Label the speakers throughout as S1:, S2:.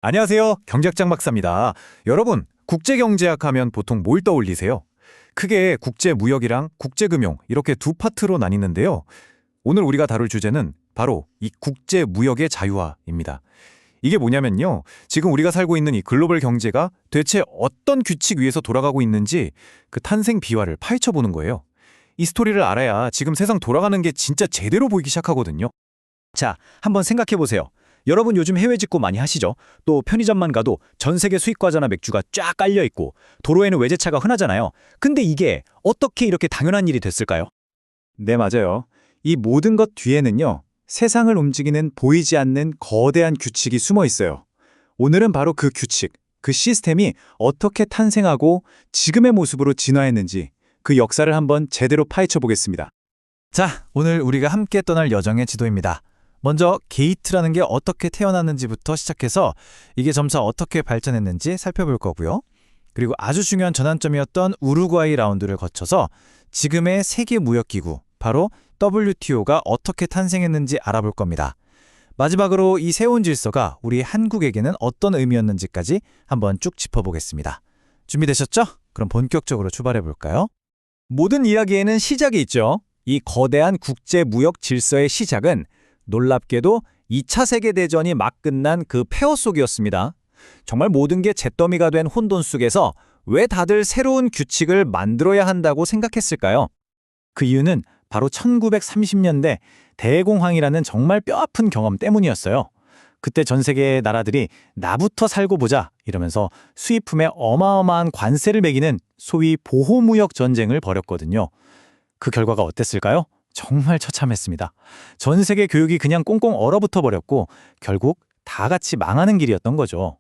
S1: 안녕하세요. 경제학장 박사입니다. 여러분, 국제경제학 하면 보통 뭘 떠올리세요? 크게 국제무역이랑 국제금융 이렇게 두 파트로 나뉘는데요. 오늘 우리가 다룰 주제는 바로 이 국제무역의 자유화입니다. 이게 뭐냐면요. 지금 우리가 살고 있는 이 글로벌 경제가 대체 어떤 규칙 위에서 돌아가고 있는지 그 탄생 비화를 파헤쳐보는 거예요. 이 스토리를 알아야 지금 세상 돌아가는 게 진짜 제대로 보이기 시작하거든요.
S2: 자, 한번 생각해 보세요. 여러분 요즘 해외 직구 많이 하시죠? 또 편의점만 가도 전 세계 수입 과자나 맥주가 쫙 깔려 있고 도로에는 외제차가 흔하잖아요. 근데 이게 어떻게 이렇게 당연한 일이 됐을까요?
S3: 네, 맞아요. 이 모든 것 뒤에는요, 세상을 움직이는 보이지 않는 거대한 규칙이 숨어 있어요. 오늘은 바로 그 규칙, 그 시스템이 어떻게 탄생하고 지금의 모습으로 진화했는지 그 역사를 한번 제대로 파헤쳐 보겠습니다.
S2: 자, 오늘 우리가 함께 떠날 여정의 지도입니다. 먼저 게이트라는 게 어떻게 태어났는지부터 시작해서 이게 점차 어떻게 발전했는지 살펴볼 거고요. 그리고 아주 중요한 전환점이었던 우루과이 라운드를 거쳐서 지금의 세계무역기구, 바로 WTO가 어떻게 탄생했는지 알아볼 겁니다. 마지막으로 이 세운 질서가 우리 한국에게는 어떤 의미였는지까지 한번 쭉 짚어보겠습니다. 준비되셨죠? 그럼 본격적으로 출발해 볼까요? 모든 이야기에는 시작이 있죠. 이 거대한 국제무역 질서의 시작은 놀랍게도 2차 세계대전이 막 끝난 그 폐허 속이었습니다. 정말 모든 게 잿더미가 된 혼돈 속에서 왜 다들 새로운 규칙을 만들어야 한다고 생각했을까요? 그 이유는 바로 1930년대 대공황이라는 정말 뼈아픈 경험 때문이었어요. 그때 전 세계의 나라들이 나부터 살고 보자 이러면서 수입품에 어마어마한 관세를 매기는 소위 보호무역 전쟁을 벌였거든요. 그 결과가 어땠을까요? 정말 처참했습니다. 전 세계 교육이 그냥 꽁꽁 얼어붙어 버렸고 결국 다 같이 망하는 길이었던 거죠.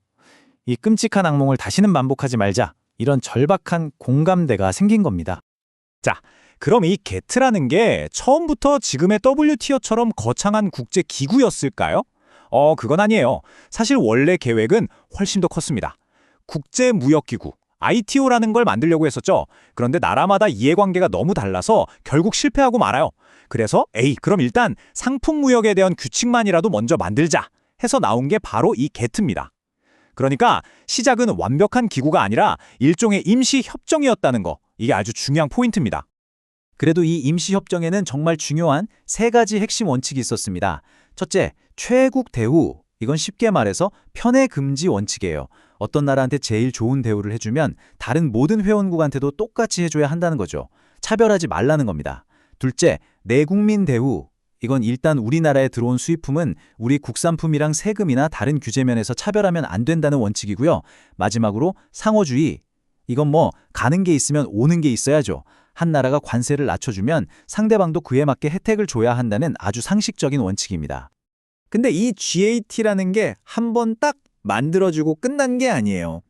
S2: 이 끔찍한 악몽을 다시는 반복하지 말자, 이런 절박한 공감대가 생긴 겁니다. 자, 그럼 이 게트라는 게 처음부터 지금의 WTO처럼 거창한 국제 기구였을까요? 그건 아니에요. 사실 원래 계획은 훨씬 더 컸습니다. 국제무역기구, ITO라는 걸 만들려고 했었죠. 그런데 나라마다 이해관계가 너무 달라서 결국 실패하고 말아요. 그래서 그럼 일단 상품무역에 대한 규칙만이라도 먼저 만들자 해서 나온 게 바로 이 게트입니다. 그러니까 시작은 완벽한 기구가 아니라 일종의 임시협정이었다는 거, 이게 아주 중요한 포인트입니다. 그래도 이 임시협정에는 정말 중요한 세 가지 핵심 원칙이 있었습니다. 첫째, 최국 대우. 이건 쉽게 말해서 편애 금지 원칙이에요. 어떤 나라한테 제일 좋은 대우를 해주면 다른 모든 회원국한테도 똑같이 해줘야 한다는 거죠. 차별하지 말라는 겁니다. 둘째, 내국민 대우. 이건 일단 우리나라에 들어온 수입품은 우리 국산품이랑 세금이나 다른 규제 면에서 차별하면 안 된다는 원칙이고요. 마지막으로 상호주의. 이건 가는 게 있으면 오는 게 있어야죠. 한 나라가 관세를 낮춰주면 상대방도 그에 맞게 혜택을 줘야 한다는 아주 상식적인 원칙입니다. 근데 이 GAT라는 게 한 번 딱 만들어주고 끝난 게 아니에요.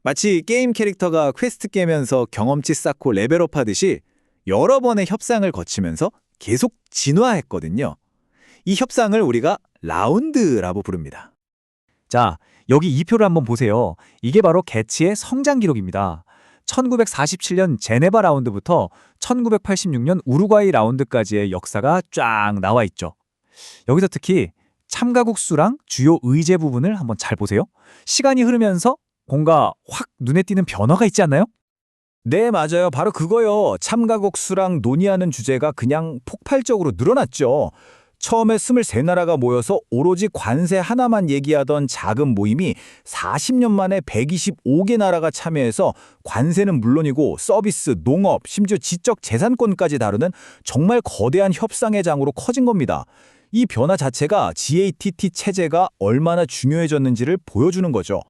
S2: 마치 게임 캐릭터가 퀘스트 깨면서 경험치 쌓고 레벨업 하듯이 여러 번의 협상을 거치면서 계속 진화했거든요. 이 협상을 우리가 라운드라고 부릅니다. 자, 여기 이 표를 한번 보세요. 이게 바로 게츠의 성장 기록입니다. 1947년 제네바 라운드부터 1986년 우루과이 라운드까지의 역사가 쫙 나와 있죠. 여기서 특히 참가국 수랑 주요 의제 부분을 한번 잘 보세요. 시간이 흐르면서 뭔가 확 눈에 띄는 변화가 있지 않나요? 네, 맞아요. 바로 그거요. 참가국 수랑 논의하는 주제가 그냥 폭발적으로 늘어났죠. 처음에 23나라가 모여서 오로지 관세 하나만 얘기하던 작은 모임이 40년 만에 125개 나라가 참여해서 관세는 물론이고 서비스, 농업, 심지어 지적 재산권까지 다루는 정말 거대한 협상의 장으로 커진 겁니다. 이 변화 자체가 GATT 체제가 얼마나 중요해졌는지를 보여주는 거죠.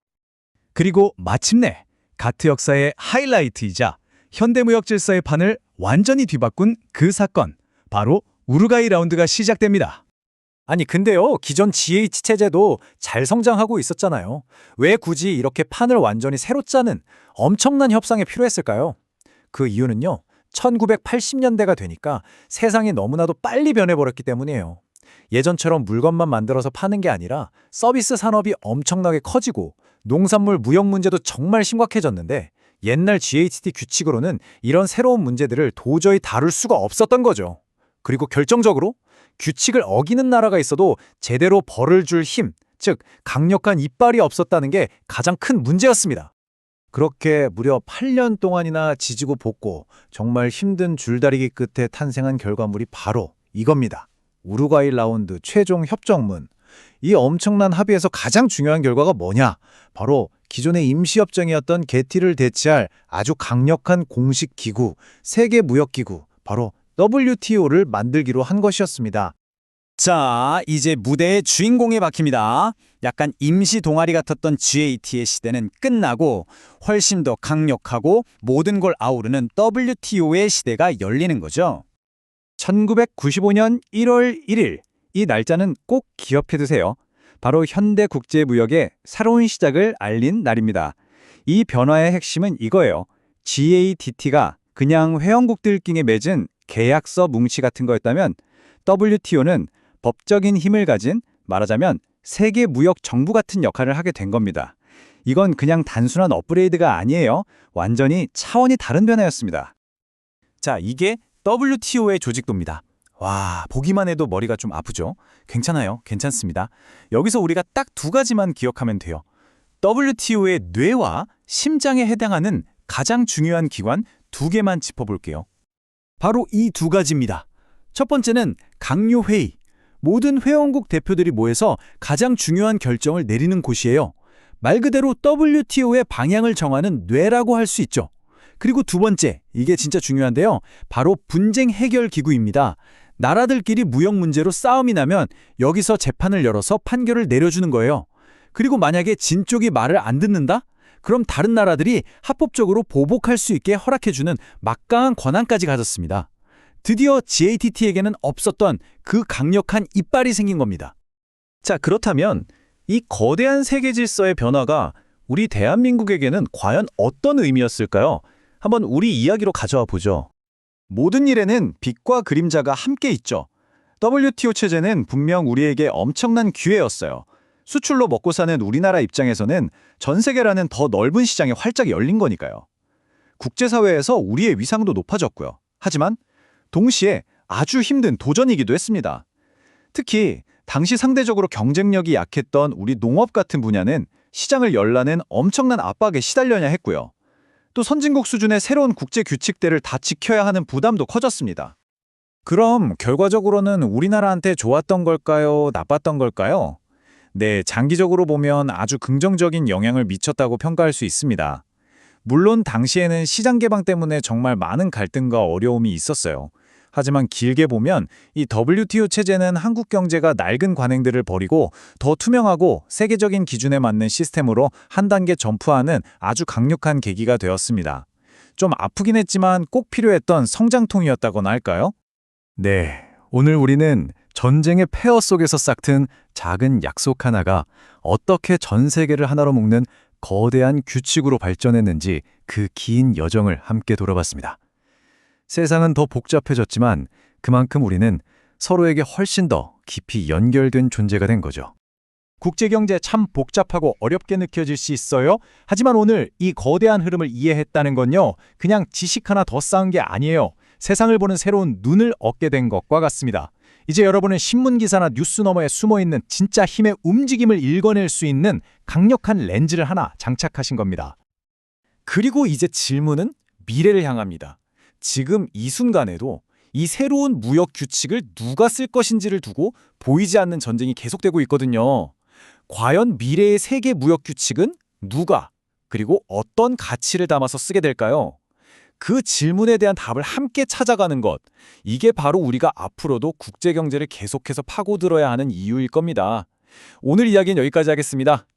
S2: 그리고 마침내 가트 역사의 하이라이트이자 현대무역 질서의 판을 완전히 뒤바꾼 그 사건, 바로 우루과이 라운드가 시작됩니다. 아니 근데요, 기존 GH 체제도 잘 성장하고 있었잖아요. 왜 굳이 이렇게 판을 완전히 새로 짜는 엄청난 협상이 필요했을까요? 그 이유는요, 1980년대가 되니까 세상이 너무나도 빨리 변해버렸기 때문이에요. 예전처럼 물건만 만들어서 파는 게 아니라 서비스 산업이 엄청나게 커지고 농산물 무역 문제도 정말 심각해졌는데 옛날 GHT 규칙으로는 이런 새로운 문제들을 도저히 다룰 수가 없었던 거죠. 그리고 결정적으로 규칙을 어기는 나라가 있어도 제대로 벌을 줄 힘,
S1: 즉 강력한 이빨이 없었다는 게 가장 큰 문제였습니다. 그렇게 무려 8년 동안이나 지지고 볶고 정말 힘든 줄다리기 끝에 탄생한 결과물이 바로 이겁니다. 우루과이 라운드 최종 협정문. 이 엄청난 합의에서 가장 중요한 결과가 뭐냐? 바로 기존의 임시협정이었던 게티를 대체할 아주 강력한 공식 기구, 세계무역기구, 바로 WTO를 만들기로 한 것이었습니다.
S2: 자, 이제 무대의 주인공이 바뀝니다. 약간 임시 동아리 같았던 GAT의 시대는 끝나고 훨씬 더 강력하고 모든 걸 아우르는 WTO의 시대가 열리는 거죠.
S3: 1995년 1월 1일. 이 날짜는 꼭 기억해 두세요. 바로 현대 국제무역의 새로운 시작을 알린 날입니다. 이 변화의 핵심은 이거예요. GATT가 그냥 회원국들끼리 맺은 계약서 뭉치 같은 거였다면 WTO는 법적인 힘을 가진, 말하자면 세계 무역 정부 같은 역할을 하게 된 겁니다. 이건 그냥 단순한 업그레이드가 아니에요. 완전히 차원이 다른 변화였습니다.
S2: 자, 이게 WTO의 조직도입니다. 와, 보기만 해도 머리가 좀 아프죠? 괜찮아요. 괜찮습니다. 여기서 우리가 딱 두 가지만 기억하면 돼요. WTO의 뇌와 심장에 해당하는 가장 중요한 기관 두 개만 짚어볼게요. 바로 이 두 가지입니다. 첫 번째는 강요회의. 모든 회원국 대표들이 모여서 가장 중요한 결정을 내리는 곳이에요. 말 그대로 WTO의 방향을 정하는 뇌라고 할 수 있죠. 그리고 두 번째, 이게 진짜 중요한데요. 바로 분쟁 해결 기구입니다. 나라들끼리 무역 문제로 싸움이 나면 여기서 재판을 열어서 판결을 내려주는 거예요. 그리고 만약에 진 쪽이 말을 안 듣는다? 그럼 다른 나라들이 합법적으로 보복할 수 있게 허락해주는 막강한 권한까지 가졌습니다. 드디어 GATT에게는 없었던 그 강력한 이빨이 생긴 겁니다.
S1: 자, 그렇다면 이 거대한 세계 질서의 변화가 우리 대한민국에게는 과연 어떤 의미였을까요? 한번 우리 이야기로 가져와 보죠. 모든 일에는 빛과 그림자가 함께 있죠. WTO 체제는 분명 우리에게 엄청난 기회였어요. 수출로 먹고 사는 우리나라 입장에서는 전 세계라는 더 넓은 시장이 활짝 열린 거니까요. 국제사회에서 우리의 위상도 높아졌고요. 하지만 동시에 아주 힘든 도전이기도 했습니다. 특히 당시 상대적으로 경쟁력이 약했던 우리 농업 같은 분야는 시장을 열라는 엄청난 압박에 시달려야 했고요. 또 선진국 수준의 새로운 국제 규칙들을 다 지켜야 하는 부담도 커졌습니다. 그럼 결과적으로는 우리나라한테 좋았던 걸까요? 나빴던 걸까요? 네, 장기적으로 보면 아주 긍정적인 영향을 미쳤다고 평가할 수 있습니다. 물론 당시에는 시장 개방 때문에 정말 많은 갈등과 어려움이 있었어요. 하지만 길게 보면 이 WTO 체제는 한국 경제가 낡은 관행들을 버리고 더 투명하고 세계적인 기준에 맞는 시스템으로 한 단계 점프하는 아주 강력한 계기가 되었습니다. 좀 아프긴 했지만 꼭 필요했던 성장통이었다고나 할까요?
S3: 네, 오늘 우리는 전쟁의 폐허 속에서 싹튼 작은 약속 하나가 어떻게 전 세계를 하나로 묶는 거대한 규칙으로 발전했는지 그 긴 여정을 함께 돌아봤습니다. 세상은 더 복잡해졌지만 그만큼 우리는 서로에게 훨씬 더 깊이 연결된 존재가 된 거죠.
S1: 국제경제 참 복잡하고 어렵게 느껴질 수 있어요. 하지만 오늘 이 거대한 흐름을 이해했다는 건요, 그냥 지식 하나 더 쌓은 게 아니에요. 세상을 보는 새로운 눈을 얻게 된 것과 같습니다. 이제 여러분은 신문기사나 뉴스 너머에 숨어있는 진짜 힘의 움직임을 읽어낼 수 있는 강력한 렌즈를 하나 장착하신 겁니다. 그리고 이제 질문은 미래를 향합니다. 지금 이 순간에도 이 새로운 무역 규칙을 누가 쓸 것인지를 두고 보이지 않는 전쟁이 계속되고 있거든요. 과연 미래의 세계 무역 규칙은 누가, 그리고 어떤 가치를 담아서 쓰게 될까요? 그 질문에 대한 답을 함께 찾아가는 것, 이게 바로 우리가 앞으로도 국제경제를 계속해서 파고들어야 하는 이유일 겁니다. 오늘 이야기는 여기까지 하겠습니다.